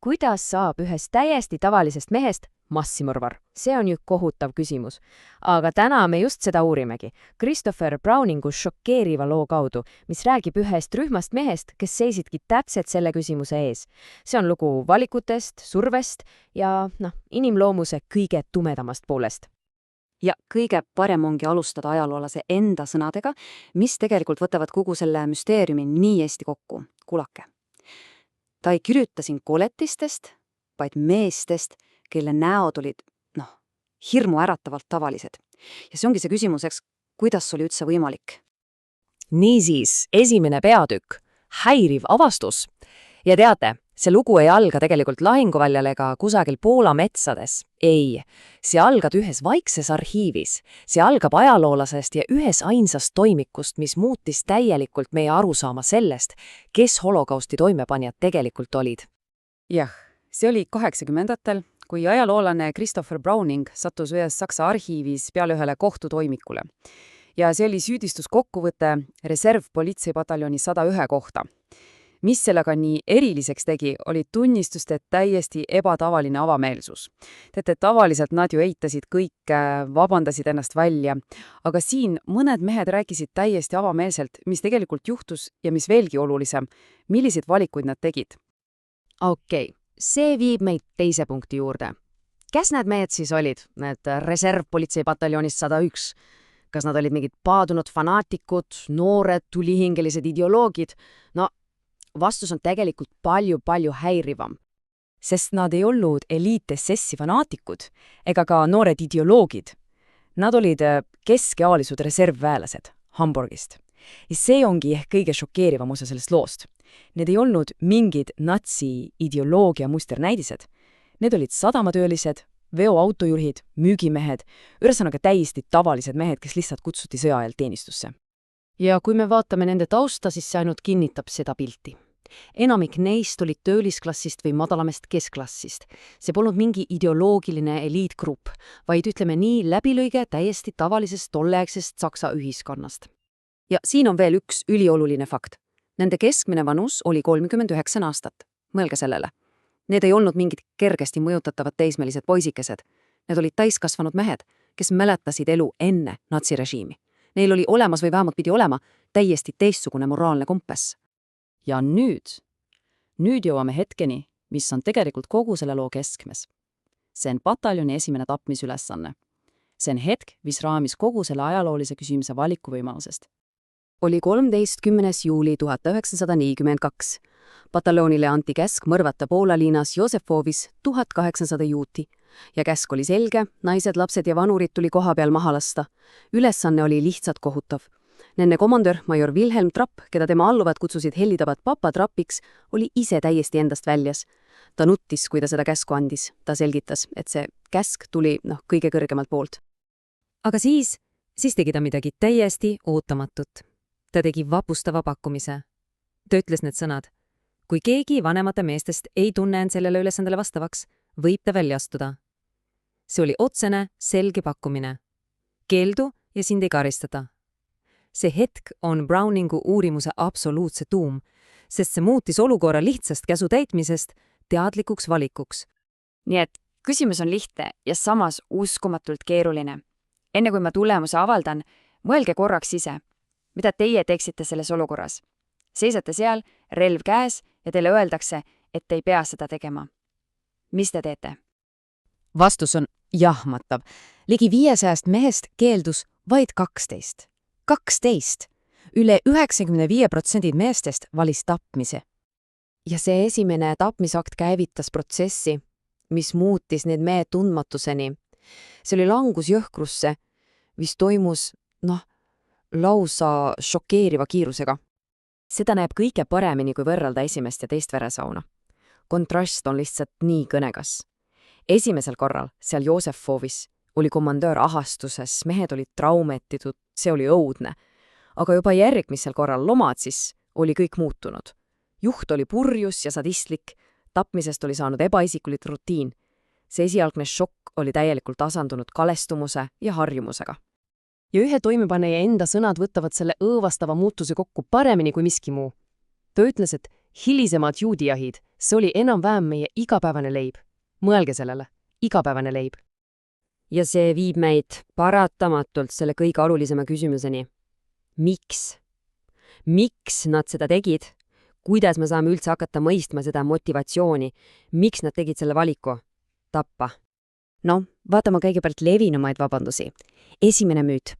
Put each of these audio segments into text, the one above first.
kuidas saab ühest täiesti tavalisest mehest massimõrvar? See on ju kohutav küsimus. Aga täna me just seda uurimegi. Christopher Browningu šokeeriva loo kaudu, mis räägib ühest rühmast mehest, kes seisidki täpselt selle küsimuse ees. See on lugu valikutest, survest ja inimloomuse kõige tumedamast poolest. Ja kõige parem ongi alustada ajaloolase enda sõnadega, mis tegelikult võtavad kogu selle müsteeriumi nii hästi kokku. Kuulake. Ta ei kirjuta siin koletistest, vaid meestest, kelle näod olid, hirmu äratavalt tavalised. Ja see ongi see küsimuseks, kuidas oli üldse võimalik. Niisiis, esimene peatükk, häiriv avastus. Ja teate, see lugu ei alga tegelikult lahinguväljal ega kusagil Poola metsades. Ei, see algab ühes vaikses arhiivis. See algab ajaloolasest ja ühes ainsast toimikust, mis muutis täielikult meie arusaama sellest, kes holokausti toimepanijad tegelikult olid. Jah, see oli 80-ndatel, kui ajaloolane Christopher Browning sattus ühes Saksa arhiivis peale ühele kohtutoimikule. Ja see oli süüdistuskokkuvõte reservpolitseipataljoni 101 kohta. Mis sellega nii eriliseks tegi, oli tunnistuste täiesti ebatavaline avameelsus. Teate, tavaliselt nad ju eitasid kõik, vabandasid ennast välja, aga siin mõned mehed rääkisid täiesti avameelselt, mis tegelikult juhtus ja mis veelgi olulisem, milliseid valikuid nad tegid. Okei, see viib meid teise punkti juurde. Kes need mehed siis olid, need reservpolitseipataljonist 101? Kas nad olid mingid paadunud fanaatikud, noored, tulihingelised ideoloogid? Vastus on tegelikult palju häirivam. Sest nad ei olnud eliit-SS-i fanaatikud ega ka noored ideoloogid. Nad olid keskealised reservväelased Hamburgist. Ja see ongi ehk kõige šokeerivam osa sellest loost. Need ei olnud mingid natsi-ideoloogia musternäidised. Need olid sadamatöölised, veoautojuhid, müügimehed, ühesõnaga täiesti tavalised mehed, kes lihtsalt kutsuti sõjaajal teenistusse. Ja kui me vaatame nende tausta, siis see ainult kinnitab seda pilti. Enamik neist olid töölisklassist või madalamast keskklassist. See polnud mingi ideoloogiline eliitgrupp, vaid ütleme nii läbilõige täiesti tavalisest tolleaegsest Saksa ühiskonnast. Ja siin on veel üks ülioluline fakt. Nende keskmine vanus oli 39 aastat. Mõelge sellele. Need ei olnud mingid kergesti mõjutatavad teismelised poisikesed. Need olid täiskasvanud mehed, kes mäletasid elu enne natsirežiimi. Neil oli olemas või vähemalt pidi olema täiesti teistsugune moraalne kompass. Ja nüüd jõuame hetkeni, mis on tegelikult kogu selle loo keskmes. See on pataljoni esimene tapmisülesanne. See on hetk, mis raamis kogu selle ajaloolise küsimise valikuvõimalusest. Oli 13. juuli 1942. Pataljonile anti käsk mõrvata Poola linnas Józefovis 1800 juuti. Ja käsk oli selge, naised, lapsed ja vanurid tuli koha peal maha lasta. Ülesanne oli lihtsalt kohutav. Nende komandör, major Wilhelm Trapp, keda tema alluvad kutsusid hellitavat papa Trappiks, oli ise täiesti endast väljas. Ta nuttis, kui ta seda käsku andis. Ta selgitas, et see käsk tuli kõige kõrgemalt poolt. Aga siis tegi ta midagi täiesti ootamatut. Ta tegi vapustava pakkumise. Ta ütles need sõnad. Kui keegi vanemate meestest ei tunne end sellele ülesandele vastavaks, võib ta välja astuda. See oli otsene, selge pakkumine. Keeldu ja sind ei karistada. See hetk on Browningu uurimuse absoluutse tuum, sest see muutis olukorra lihtsast käsu täitmisest teadlikuks valikuks. Nii et küsimus on lihtne ja samas uskumatult keeruline. Enne kui ma tulemuse avaldan, mõelge korraks ise. Mida teie teeksite selles olukorras? Seisate seal, relv käes ja teile öeldakse, et ei pea seda tegema. Mis te teete? Vastus on jahmatav. Ligi 500 mehest keeldus vaid 12. 12. Üle 95% meestest valis tapmise. Ja see esimene tapmisakt käivitas protsessi, mis muutis need mehed tundmatuseni. See oli langus jõhkrusse, mis toimus, lausa šokeeriva kiirusega. Seda näeb kõige paremini, kui võrrelda esimest ja teist veresauna. Kontrast on lihtsalt nii kõnegas. Esimesel korral, seal Józefovis, oli komandöör ahastuses, mehed olid traumetitud, see oli õudne. Aga juba järgmisel korral Lomatsis oli kõik muutunud. Juht oli purjus ja sadistlik, tapmisest oli saanud ebaisikulik rutiin. See esialgne šokk oli täielikult asandunud kalestumuse ja harjumusega. Ja ühe toimepaneja enda sõnad võtavad selle õõvastava muutuse kokku paremini kui miski muu. Ta ütles, et hilisemad juudijahid, see oli enam-vähem meie igapäevane leib. Mõelge sellele, igapäevane leib. Ja see viib meid paratamatult selle kõige olulisema küsimuseni. Miks? Miks nad seda tegid? Kuidas me saame üldse hakata mõistma seda motivatsiooni? Miks nad tegid selle valiku? Tappa. Vaatame kõigepealt levinumaid vabandusi. Esimene müüt.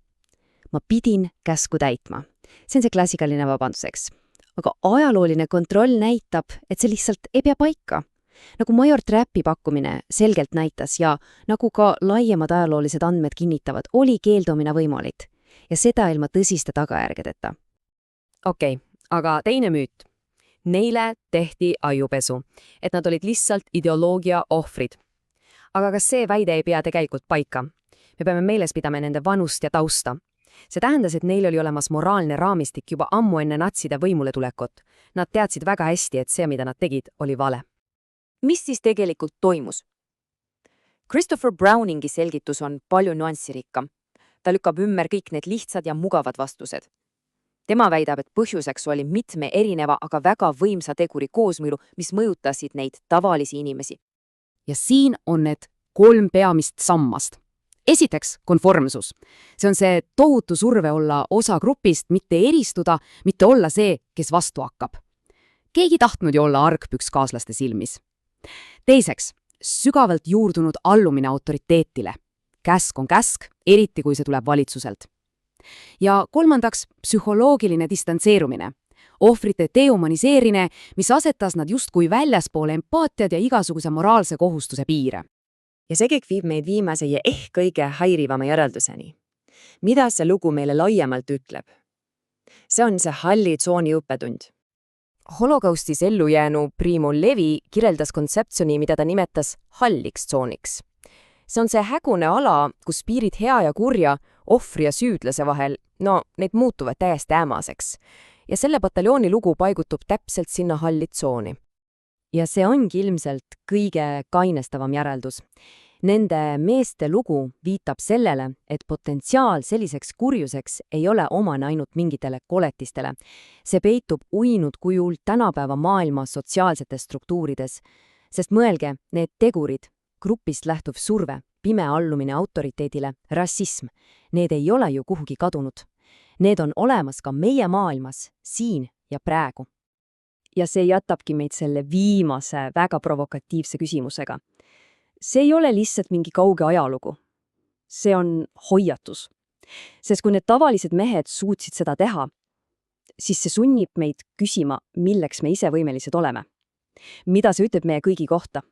Ma pidin käsku täitma. See on see klassikaline vabanduseks. Aga ajalooline kontroll näitab, et see lihtsalt ei pea paika. Nagu major Trappi pakkumine selgelt näitas ja nagu ka laiemad ajaloolised andmed kinnitavad, oli keeldumine võimalik. Ja seda ilma tõsiste tagajärgedeta. Okei, aga teine müüt. Neile tehti ajupesu, et nad olid lihtsalt ideoloogia ohvrid. Aga kas see väide ei pea tegelikult paika? Me peame meeles pidama nende vanust ja tausta. See tähendas, et neil oli olemas moraalne raamistik juba ammu enne natside võimule tulekut. Nad teadsid väga hästi, et see, mida nad tegid, oli vale. Mis siis tegelikult toimus? Christopher Browningi selgitus on palju nüansirikkam. Ta lükkab ümber kõik need lihtsad ja mugavad vastused. Tema väidab, et põhjuseks oli mitme erineva, aga väga võimsa teguri koosmõju, mis mõjutasid neid tavalisi inimesi. Ja siin on need 3 peamist sammast. Esiteks, konformsus. See on see tohutu surve olla osa grupist, mitte eristuda, mitte olla see, kes vastu hakkab. Keegi tahtnud ju olla argpüks kaaslaste silmis. Teiseks, sügavalt juurdunud allumine autoriteetile. Käsk on käsk, eriti kui see tuleb valitsuselt. Ja kolmandaks, psühholoogiline distantseerumine. Ohvrite dehumaniseerimine, mis asetas nad justkui väljaspoole empaatiad ja igasuguse moraalse kohustuse piire. Ja see kõik viib meid viimase ja kõige häirivama järelduseni. Mida see lugu meile laiemalt ütleb? See on see halli tsooni õppetund. Holokaustis ellujäänu Primo Levi kirjeldas kontseptsiooni, mida ta nimetas halliks tsooniks. See on see hägune ala, kus piirid hea ja kurja, ohvri ja süüdlase vahel, need muutuvad täiesti ämaseks. Ja selle pataljooni lugu paigutub täpselt sinna halli tsooni. Ja see ongi ilmselt kõige kainestavam järeldus. Nende meeste lugu viitab sellele, et potentsiaal selliseks kurjuseks ei ole omane ainult mingitele koletistele. See peitub uinud kujul tänapäeva maailma sotsiaalsetes struktuurides. Sest mõelge, need tegurid, grupist lähtuv surve, pime allumine autoriteedile, rassism, need ei ole ju kuhugi kadunud. Need on olemas ka meie maailmas, siin ja praegu. Ja see jätabki meid selle viimase väga provokatiivse küsimusega. See ei ole lihtsalt mingi kauge ajalugu. See on hoiatus. Sest kui need tavalised mehed suutsid seda teha, siis see sunnib meid küsima, milleks me ise võimelised oleme. Mida see ütleb meie kõigi kohta?